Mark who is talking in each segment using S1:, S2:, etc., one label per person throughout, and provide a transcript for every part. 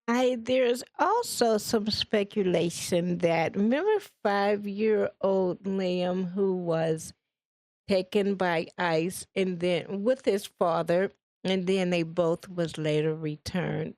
S1: There's also some speculation that remember 5-year-old Liam who was taken by ICE and then with his father, and then they both was later returned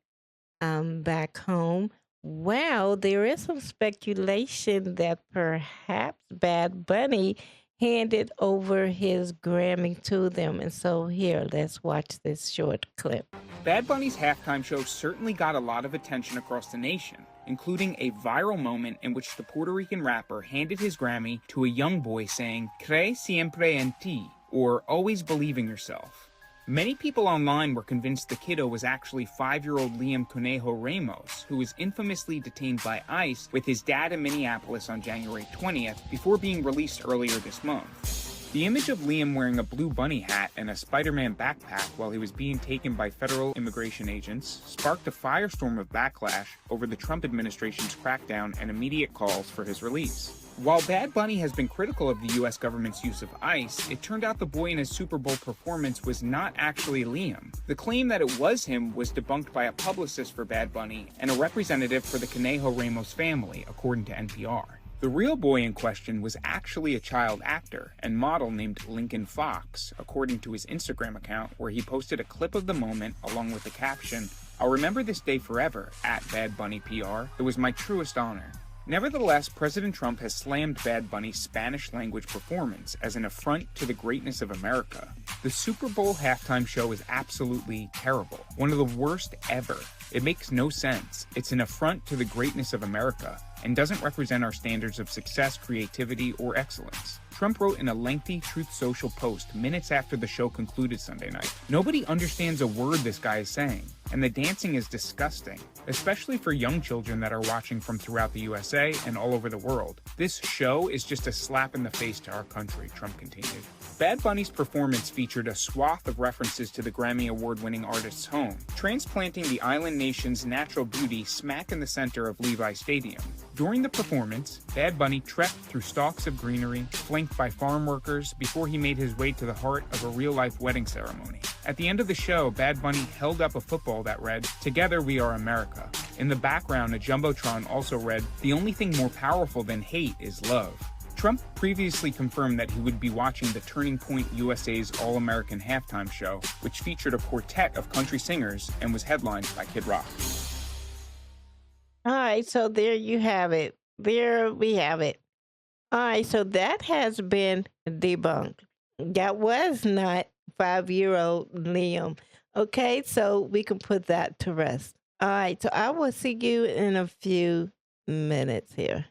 S1: back home. Well, there is some speculation that perhaps Bad Bunny handed over his Grammy to them. And so here, let's watch this short clip.
S2: Bad Bunny's halftime show certainly got a lot of attention across the nation, including a viral moment in which the Puerto Rican rapper handed his Grammy to a young boy saying, "Cree siempre en ti," or always believe in yourself. Many people online were convinced the kiddo was actually 5-year-old Liam Conejo Ramos, who was infamously detained by ICE with his dad in Minneapolis on January 20th before being released earlier this month. The image of Liam wearing a blue bunny hat and a Spider-Man backpack while he was being taken by federal immigration agents sparked a firestorm of backlash over the Trump administration's crackdown and immediate calls for his release. While Bad Bunny has been critical of the US government's use of ICE, it turned out the boy in his Super Bowl performance was not actually Liam. The claim that it was him was debunked by a publicist for Bad Bunny and a representative for the Conejo Ramos family, according to NPR. The real boy in question was actually a child actor and model named Lincoln Fox, according to his Instagram account, where he posted a clip of the moment along with the caption, "I'll remember this day forever, at Bad Bunny PR. It was my truest honor." Nevertheless, President Trump has slammed Bad Bunny's Spanish-language performance as an affront to the greatness of America. The Super Bowl halftime show is absolutely terrible, one of the worst ever. It makes no sense. It's an affront to the greatness of America and doesn't represent our standards of success, creativity, or excellence. Trump wrote in a lengthy Truth Social post minutes after the show concluded Sunday night. Nobody understands a word this guy is saying, and the dancing is disgusting, especially for young children that are watching from throughout the USA and all over the world. This show is just a slap in the face to our country, Trump continued. Bad Bunny's performance featured a swath of references to the Grammy Award-winning artist's home, transplanting the island nation's natural beauty smack in the center of Levi Stadium. During the performance, Bad Bunny trekked through stalks of greenery, flanked by farm workers, before he made his way to the heart of a real-life wedding ceremony. At the end of the show, Bad Bunny held up a football that read, "Together we are America." In the background, a jumbotron also read, "The only thing more powerful than hate is love." Trump previously confirmed that he would be watching the Turning Point USA's All-American halftime show, which featured a quartet of country singers and was headlined by Kid Rock.
S1: All right, so there you have it. There we have it. All right, so that has been debunked. That was not 5-year-old Liam. Okay, so we can put that to rest. All right, so I will see you in a few minutes here.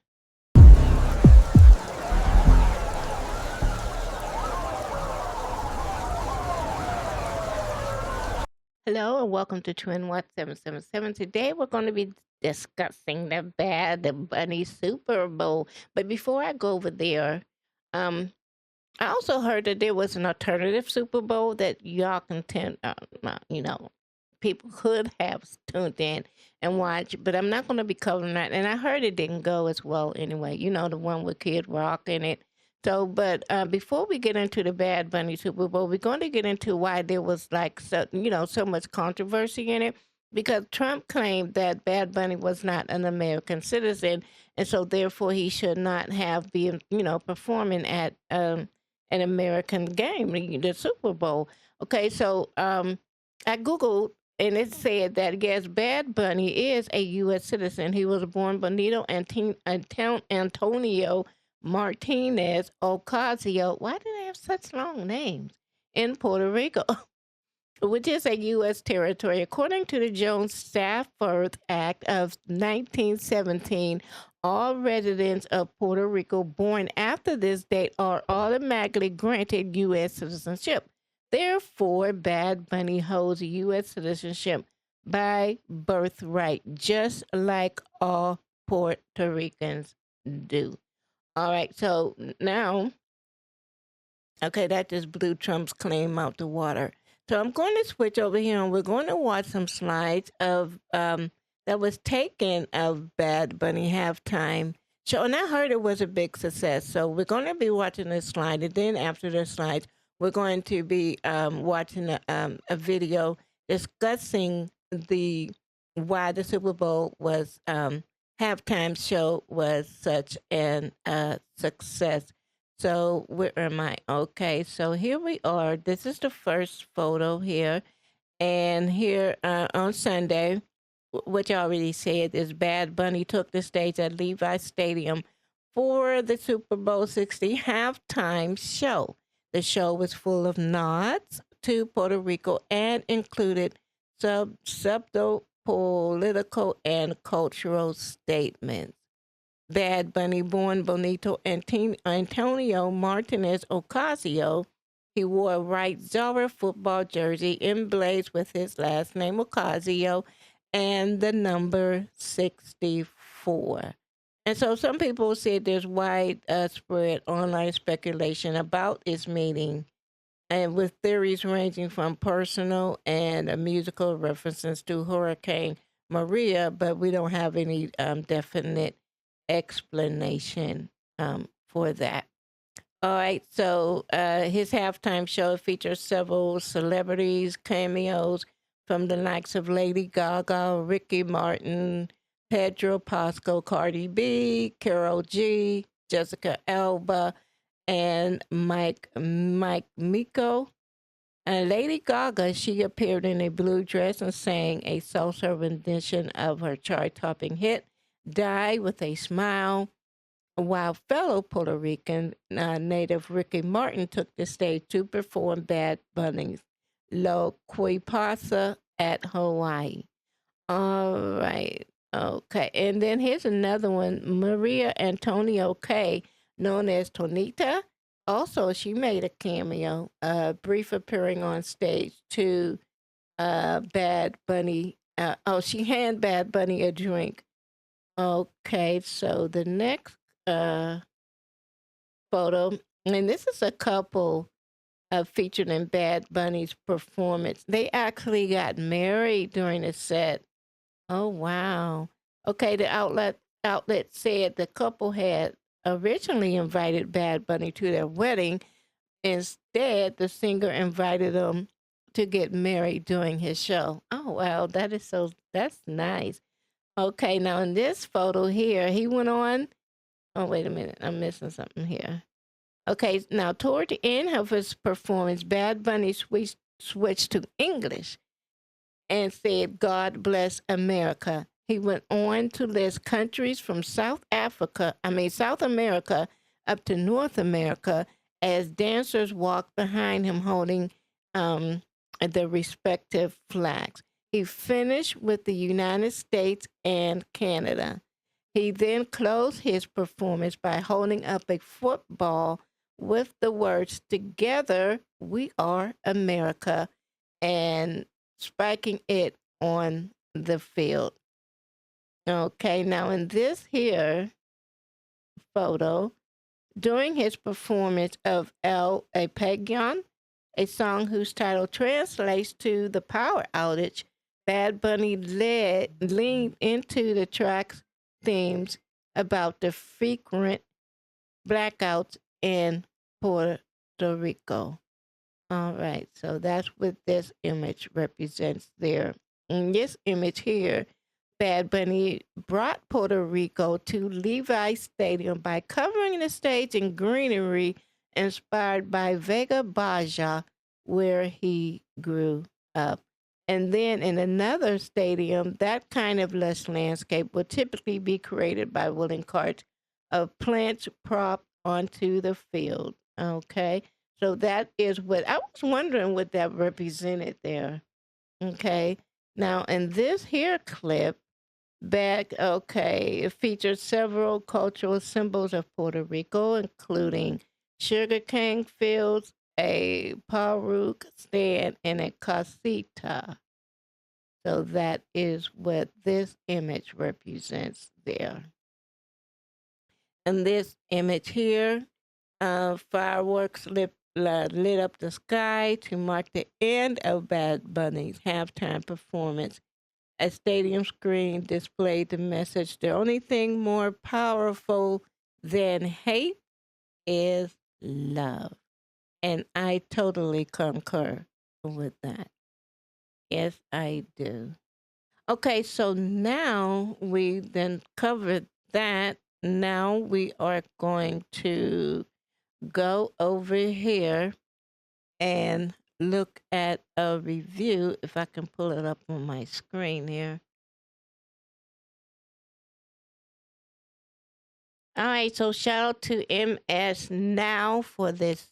S1: Hello and welcome to TrendWatch777. Today we're going to be discussing the Bunny Super Bowl. But before I go over there, I also heard that there was an alternative Super Bowl that y'all can people could have tuned in and watch, but I'm not going to be covering that. And I heard it didn't go as well anyway. You know, the one with Kid Rock in it. So, but before we get into the Bad Bunny Super Bowl, we're going to get into why there was like so much controversy in it because Trump claimed that Bad Bunny was not an American citizen, and so therefore he should not have been performing at an American game, the Super Bowl. Okay, so I googled and it said that yes, Bad Bunny is a U.S. citizen. He was born Benito Antonio Martinez Ocasio. Why do they have such long names? In Puerto Rico, which is a U.S. territory. According to the Jones-Stafford Act of 1917, all residents of Puerto Rico born after this date are automatically granted U.S. citizenship. Therefore, Bad Bunny holds U.S. citizenship by birthright, just like all Puerto Ricans do. All right, so now, okay, that just blew Trump's claim out the water. So I'm going to switch over here and we're going to watch some slides of that was taken of Bad Bunny halftime show. And I heard it was a big success. So we're going to be watching this slide. And then after the slides, we're going to be watching a video discussing the why the Super Bowl was halftime show was such an success. So where am I? Okay, so here we are. This is the first photo here, and here on Sunday, which I already said, is Bad Bunny took the stage at Levi Stadium for the Super Bowl 60 halftime show. The show was full of nods to Puerto Rico and included subtle political and cultural statements. Bad Bunny, born Bonito Antonio Martinez Ocasio, he wore a white Zorra football jersey emblazoned with his last name Ocasio and the number 64. And so some people said there's widespread online speculation about its meaning, and with theories ranging from personal and musical references to Hurricane Maria, but we don't have any definite explanation for that. All right, so his halftime show features several celebrities, cameos from the likes of Lady Gaga, Ricky Martin, Pedro Pascal, Cardi B, Karol G, Jessica Alba, and Mike Miko. And Lady Gaga, she appeared in a blue dress and sang a salsa rendition of her chart-topping hit, Die with a Smile, while fellow Puerto Rican native Ricky Martin took the stage to perform Bad Bunny's Lo Que Pasa at Hawaii. All right. Okay. And then here's another one. Maria Antonio Kay, known as Tonita. Also, she made a cameo, brief appearing on stage to Bad Bunny. She handed Bad Bunny a drink. Okay, so the next uh, photo, and this is a couple featured in Bad Bunny's performance. They actually got married during the set. Oh wow. Okay, the outlet said the couple had originally invited Bad Bunny to their wedding. Instead, the singer invited them to get married during his show. Oh wow, that's nice. Okay, now in this photo here, he went on. Oh wait a minute, I'm missing something here. Okay, now toward the end of his performance, Bad Bunny switched to English and said, God bless America. He went on to list countries from South America up to North America as dancers walked behind him holding the respective flags. He finished with the United States and Canada. He then closed his performance by holding up a football with the words, Together we are America, and spiking it on the field. Okay, now in this here photo, during his performance of El Apagón, a song whose title translates to the power outage, Bad Bunny leaned into the track's themes about the frequent blackouts in Puerto Rico. All right, so that's what this image represents there. In this image here, Bad Bunny brought Puerto Rico to Levi Stadium by covering the stage in greenery inspired by Vega Baja, where he grew up. And then in another stadium, that kind of lush landscape would typically be created by wooden carts of plants propped onto the field. Okay. So that is what I was wondering what that represented there. Okay. Now, in this here clip, it features several cultural symbols of Puerto Rico, including sugarcane fields, a paruk stand, and a casita. So that is what this image represents there. And this image here, fireworks lit up the sky to mark the end of Bad Bunny's halftime performance. A stadium screen displayed the message, the only thing more powerful than hate is love. And I totally concur with that. Yes, I do. Okay, so now we then covered that. Now we are going to go over here and look at a review, if I can pull it up on my screen here. All right, so shout out to MS Now for this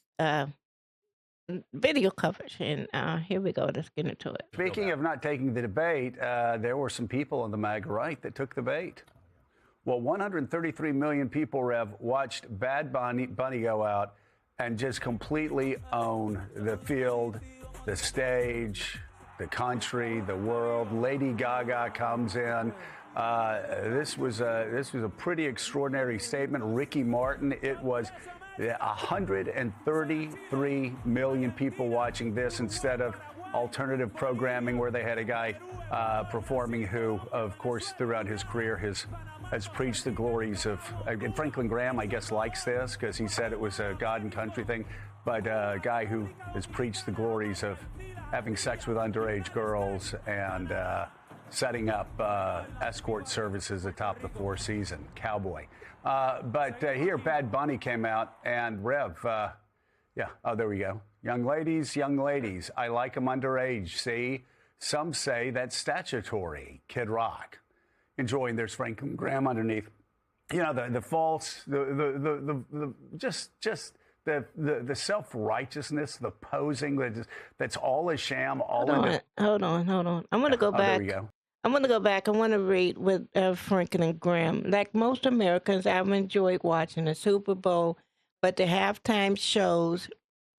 S1: video coverage. And here we go. Let's get into it.
S3: Speaking of not taking the debate, there were some people on the MAGA right that took the bait. Well, 133 million people, Rev, watched Bad Bunny go out and just completely own the field, the stage, the country, the world. Lady Gaga comes in. This was a pretty extraordinary statement. Ricky Martin, it was 133 million people watching this instead of alternative programming where they had a guy performing who, of course, throughout his career has preached the glories of, and Franklin Graham, I guess, likes this because he said it was a God and country thing, but a guy who has preached the glories of having sex with underage girls and setting up escort services atop the Four Seasons, cowboy. But here, Bad Bunny came out, and Rev, there we go. Young ladies, I like them underage, see? Some say that's statutory, Kid Rock. Enjoying, there's Franklin Graham underneath. You know, the false, the self-righteousness, the posing, that's all a sham, all
S1: Hold on. I'm going to go back.
S3: There we go.
S1: I'm going to go back. I want to read with Franklin Graham. Like most Americans, I've enjoyed watching the Super Bowl, but the halftime shows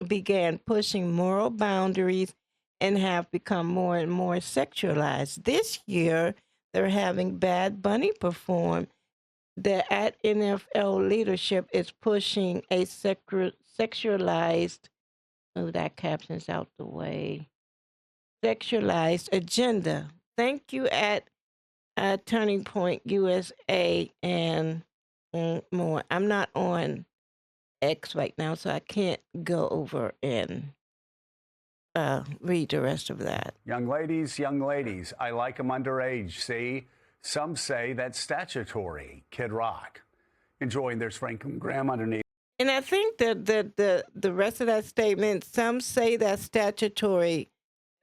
S1: began pushing moral boundaries and have become more and more sexualized. This year, they're having Bad Bunny perform. The at NFL leadership is pushing a sexualized, oh, that caption's out the way, sexualized agenda. Thank you at Turning Point USA and more. I'm not on X right now, so I can't go over and read the rest of that.
S3: Young ladies, I like them underage, see? Some say that's statutory, Kid Rock. Enjoying, there's Franklin Graham underneath.
S1: And I think that the rest of that statement, some say that's statutory,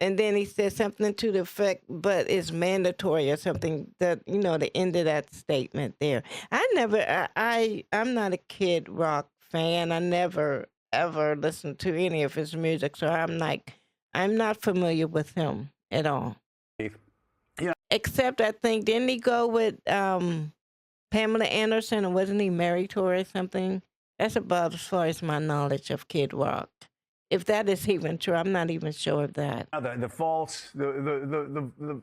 S1: and then he said something to the effect, but it's mandatory or something, that, you know, the end of that statement there. I'm not a Kid Rock fan. I never, ever listened to any of his music, so I'm not familiar with him at all.
S3: Yeah.
S1: Except I think, didn't he go with Pamela Anderson, or wasn't he married to her or something? That's about as far as my knowledge of Kid Rock. If that is even true, I'm not even sure of that.
S3: The false, the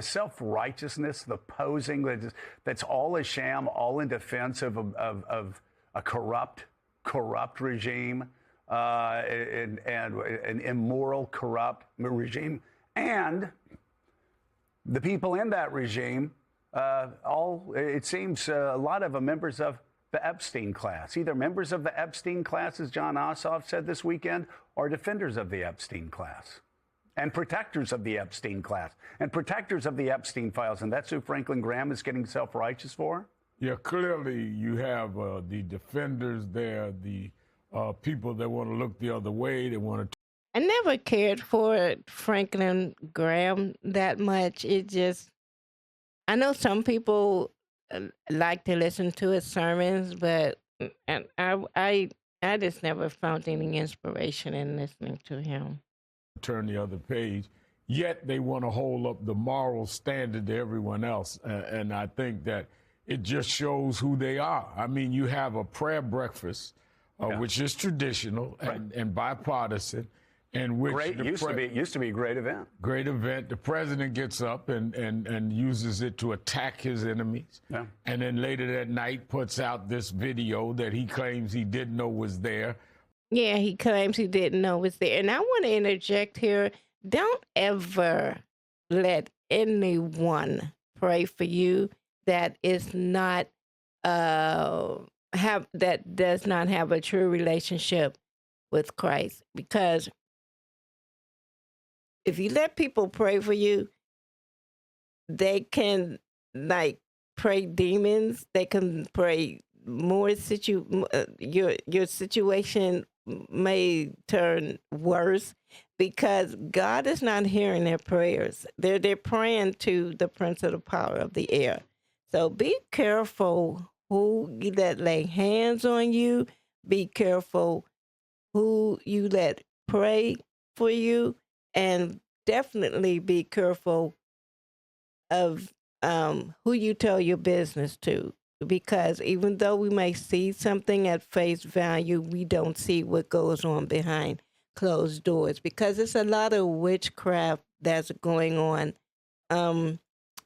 S3: self-righteousness, the posing, that's all a sham, all in defense of a corrupt regime, and an immoral, corrupt regime. And the people in that regime, it seems a lot of them members of the Epstein class, either members of the Epstein class, as John Ossoff said this weekend, or defenders of the Epstein class and protectors of the Epstein class and protectors of the Epstein files. And that's who Franklin Graham is getting self-righteous for?
S4: Yeah, clearly you have the defenders there, the people that want to look the other way, they want to.
S1: I never cared for Franklin Graham that much. I know some people like to listen to his sermons, but and I just never found any inspiration in listening to him.
S4: Turn the other page, yet they want to hold up the moral standard to everyone else. And I think that it just shows who they are. I mean, you have a prayer breakfast, which is traditional and bipartisan. And which
S3: used to be a great event.
S4: Great event. The president gets up and uses it to attack his enemies. Yeah. And then later that night puts out this video that he claims he didn't know was there.
S1: Yeah, he claims he didn't know was there. And I want to interject here. Don't ever let anyone pray for you that is not that does not have a true relationship with Christ, because if you let people pray for you, they can like pray demons. They can pray more your situation may turn worse because God is not hearing their prayers. They're praying to the prince of the power of the air. So be careful who you let lay hands on you. Be careful who you let pray for you, and definitely be careful of who you tell your business to. Because even though we may see something at face value, we don't see what goes on behind closed doors. Because it's a lot of witchcraft that's going on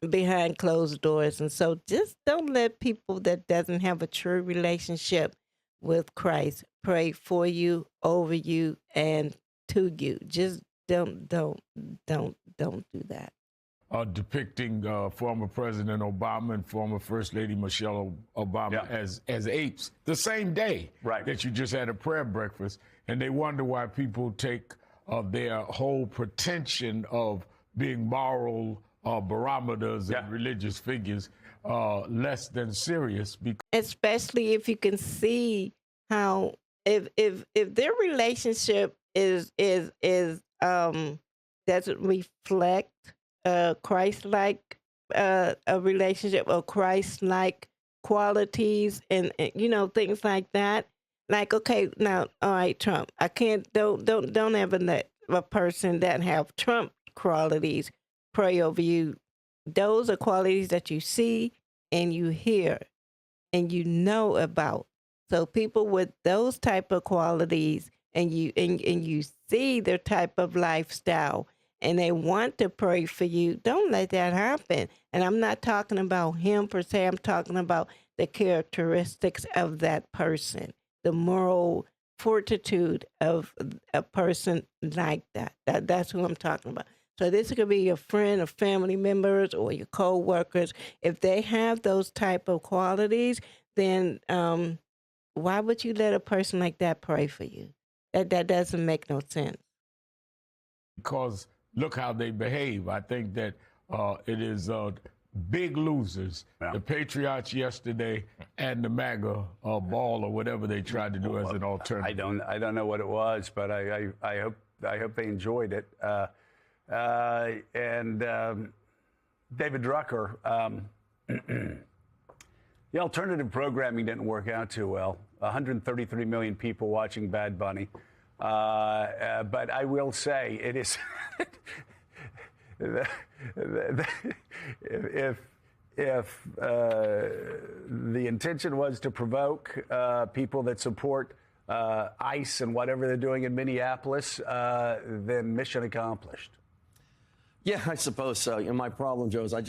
S1: behind closed doors. And so just don't let people that doesn't have a true relationship with Christ pray for you, over you, and to you. Just don't do that.
S4: Depicting former President Obama and former First Lady Michelle Obama as apes the same day that you just had a prayer breakfast, and they wonder why people take their whole pretension of being moral barometers and religious figures less than serious.
S1: Especially if you can see how if their relationship doesn't reflect Christ-like a relationship or Christ-like qualities and things like that. Like, okay, now, all right, Trump. I can't don't ever let a person that have Trump qualities pray over you. Those are qualities that you see and you hear and you know about. So people with those type of qualities and you see their type of lifestyle and they want to pray for you, don't let that happen. And I'm not talking about him per se. I'm talking about the characteristics of that person, the moral fortitude of a person like that. That's who I'm talking about. So this could be your friend or family members or your co-workers. If they have those type of qualities, then why would you let a person like that pray for you? That doesn't make no sense.
S4: Because look how they behave. I think that it is big losers. The Patriots yesterday and the MAGA ball or whatever they tried to do as an alternative.
S3: I don't know what it was, but I hope they enjoyed it. And David Drucker, the alternative programming didn't work out too well. 133 million people watching Bad Bunny. But I will say it is if the intention was to provoke people that support ICE and whatever they're doing in Minneapolis, then mission accomplished.
S5: Yeah, I suppose so. My problem, Joe, is I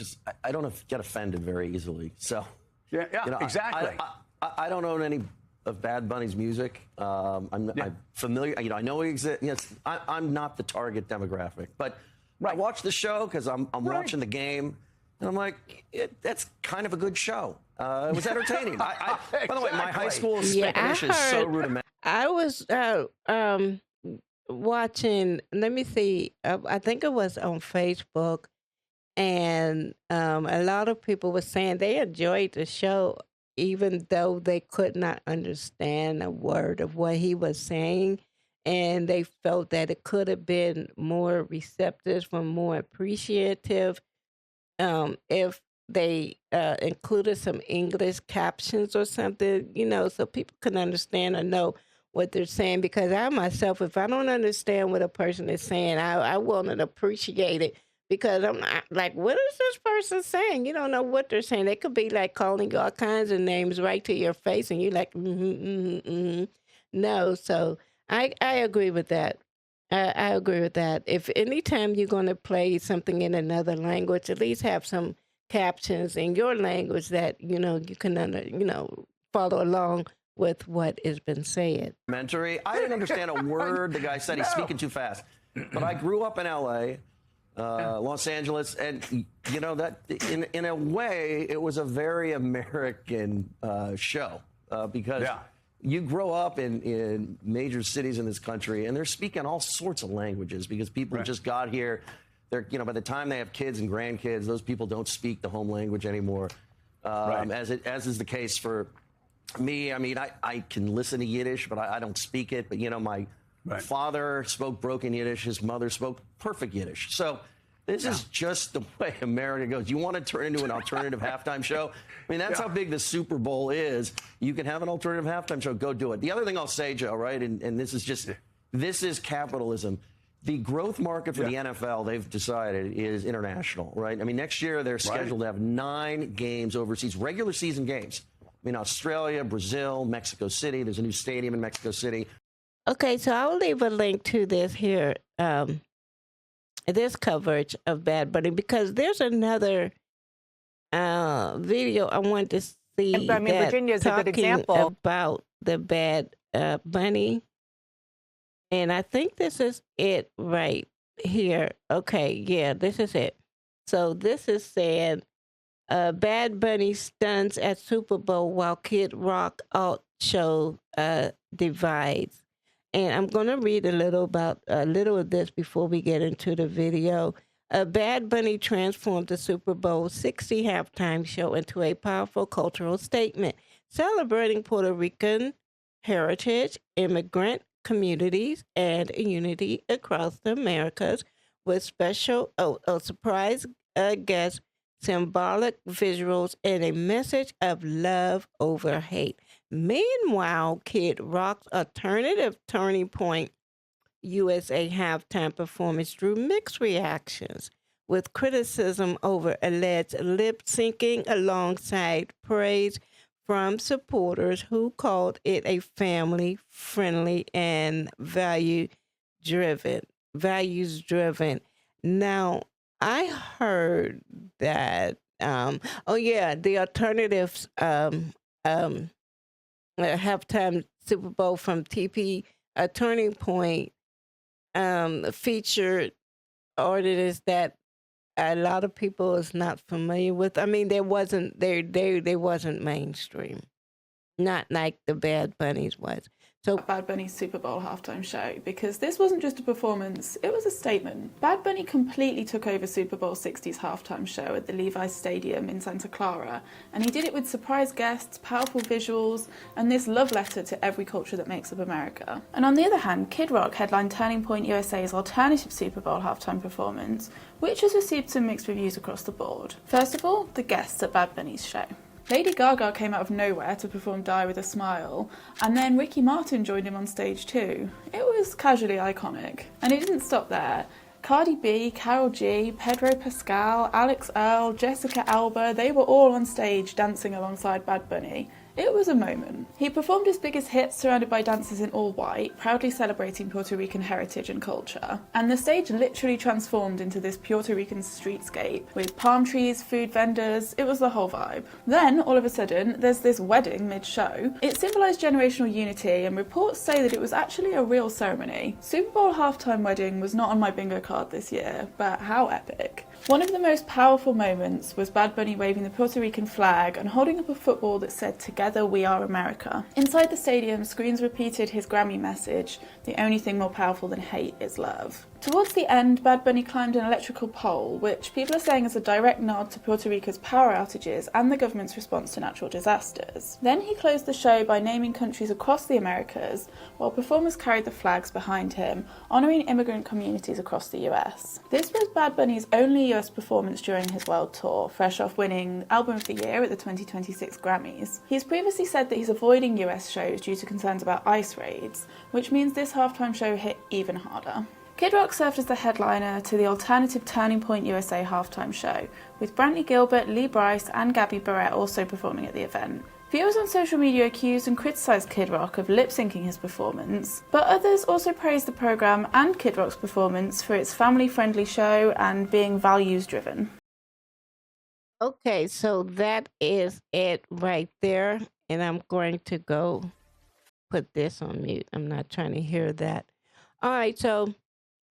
S5: don't get offended very easily. So
S3: exactly.
S5: I don't own any of Bad Bunny's music. I'm familiar. I know he exists. Yes, I'm not the target demographic, but I watch the show because I'm watching the game, and I'm like, that's kind of a good show. It was entertaining. By the way, my high school Spanish is so rudimentary.
S1: I was watching. Let me see. I think it was on Facebook, and a lot of people were saying they enjoyed the show, even though they could not understand a word of what he was saying. And they felt that it could have been more receptive or more appreciative if they included some English captions or something, so people can understand or know what they're saying. Because I myself, if I don't understand what a person is saying, I want to appreciate it. Because I'm not, like, what is this person saying? You don't know what they're saying. They could be like calling you all kinds of names right to your face, and you're like, No, so I agree with that. I agree with that. If anytime you're going to play something in another language, at least have some captions in your language that you can follow along with what has been said.
S5: I didn't understand a word the guy said. He's speaking too fast. But I grew up in L.A., Los Angeles, and that in a way it was a very American show because you grow up in major cities in this country and they're speaking all sorts of languages because people just got here. they're, by the time they have kids and grandkids, those people don't speak the home language anymore. As is the case for me. I mean, I can listen to Yiddish, but I don't speak it. But, my father spoke broken Yiddish. His mother spoke perfect Yiddish. So this is just the way America goes. You want to turn into an alternative halftime show? I mean, that's how big the Super Bowl is. You can have an alternative halftime show. Go do it. The other thing I'll say, Joe, right, and this is capitalism. The growth market for the NFL, they've decided, is international, right? I mean, next year they're scheduled to have 9 games overseas, regular season games. I mean, Australia, Brazil, Mexico City. There's a new stadium in Mexico City.
S1: Okay, so I'll leave a link to this here, this coverage of Bad Bunny, because there's another video I want to see.
S6: I mean, Virginia's a good example
S1: about the Bad Bunny. And I think this is it right here. Okay, yeah, this is it. So this is saying Bad Bunny stunts at Super Bowl while Kid Rock alt show divides. And I'm going to read a little of this before we get into the video. Bad Bunny transformed the Super Bowl 60 halftime show into a powerful cultural statement, celebrating Puerto Rican heritage, immigrant communities, and unity across the Americas with special surprise guests, symbolic visuals, and a message of love over hate. Meanwhile, Kid Rock's alternative Turning Point USA halftime performance drew mixed reactions, with criticism over alleged lip syncing alongside praise from supporters who called it a family-friendly and values-driven. Now, I heard that, the alternatives halftime Super Bowl from TP, a Turning Point, featured artists that a lot of people is not familiar with. I mean, they wasn't mainstream, not like the Bad Bunnies was. So
S7: Bad Bunny's Super Bowl halftime show, because this wasn't just a performance, it was a statement. Bad Bunny completely took over Super Bowl 60's halftime show at the Levi's Stadium in Santa Clara, and he did it with surprise guests, powerful visuals, and this love letter to every culture that makes up America. And on the other hand, Kid Rock headlined Turning Point USA's alternative Super Bowl halftime performance, which has received some mixed reviews across the board. First of all, the guests at Bad Bunny's show. Lady Gaga came out of nowhere to perform Die With a Smile, and then Ricky Martin joined him on stage too. It was casually iconic. And it didn't stop there. Cardi B, Karol G, Pedro Pascal, Alex Earle, Jessica Alba, they were all on stage dancing alongside Bad Bunny. It was a moment. He performed his biggest hits surrounded by dancers in all white, proudly celebrating Puerto Rican heritage and culture. And the stage literally transformed into this Puerto Rican streetscape with palm trees, food vendors. It was the whole vibe. Then, all of a sudden, there's this wedding mid-show. It symbolised generational unity, and reports say that it was actually a real ceremony. Super Bowl halftime wedding was not on my bingo card this year, but how epic. One of the most powerful moments was Bad Bunny waving the Puerto Rican flag and holding up a football that said, "Together we are America." Inside the stadium, screens repeated his Grammy message, "The only thing more powerful than hate is love." Towards the end, Bad Bunny climbed an electrical pole, which people are saying is a direct nod to Puerto Rico's power outages and the government's response to natural disasters. Then he closed the show by naming countries across the Americas, while performers carried the flags behind him, honouring immigrant communities across the US. This was Bad Bunny's only US performance during his world tour, fresh off winning Album of the Year at the 2026 Grammys. He's previously said that he's avoiding US shows due to concerns about ICE raids, which means this halftime show hit even harder. Kid Rock served as the headliner to the alternative Turning Point USA halftime show, with Brantley Gilbert, Lee Brice, and Gabby Barrett also performing at the event. Viewers on social media accused and criticised Kid Rock of lip-syncing his performance, but others also praised the programme and Kid Rock's performance for its family-friendly show and being values-driven.
S1: Okay, so that is it right there, and I'm going to go put this on mute. I'm not trying to hear that. All right, so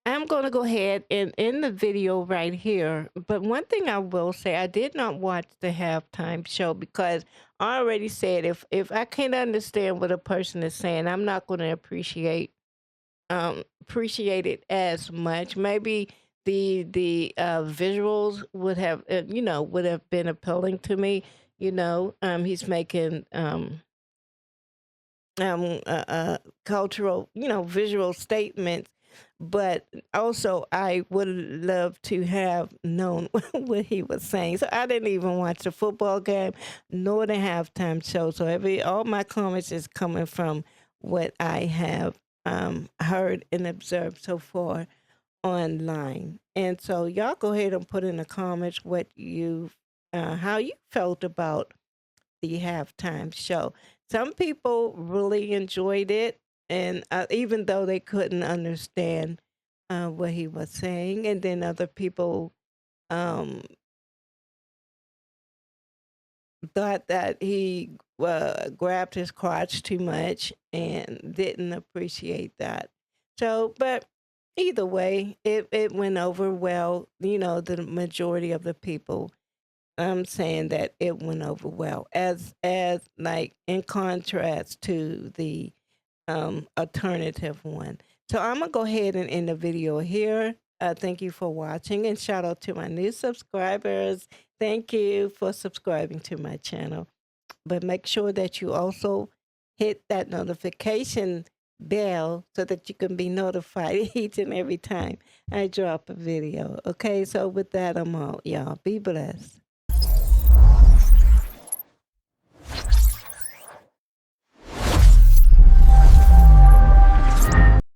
S1: I'm going to go ahead and end the video right here. But one thing I will say, I did not watch the halftime show because I already said if I can't understand what a person is saying, I'm not going to appreciate it as much. Maybe the visuals would have been appealing to me. He's making cultural, visual statements. But also, I would love to have known what he was saying. So I didn't even watch the football game, nor the halftime show. So all my comments is coming from what I have heard and observed so far online. And so y'all go ahead and put in the comments how you felt about the halftime show. Some people really enjoyed it, and even though they couldn't understand what he was saying, and then other people um, thought that he grabbed his crotch too much and didn't appreciate that. So, but either way, it went over well. The majority of the people saying that it went over well, as like in contrast to the alternative one. So I'm gonna go ahead and end the video here. Thank you for watching, and shout out to my new subscribers. Thank you for subscribing to my channel. But make sure that you also hit that notification bell so that you can be notified each and every time I drop a video. Okay, so with that, I'm out, y'all. Be blessed.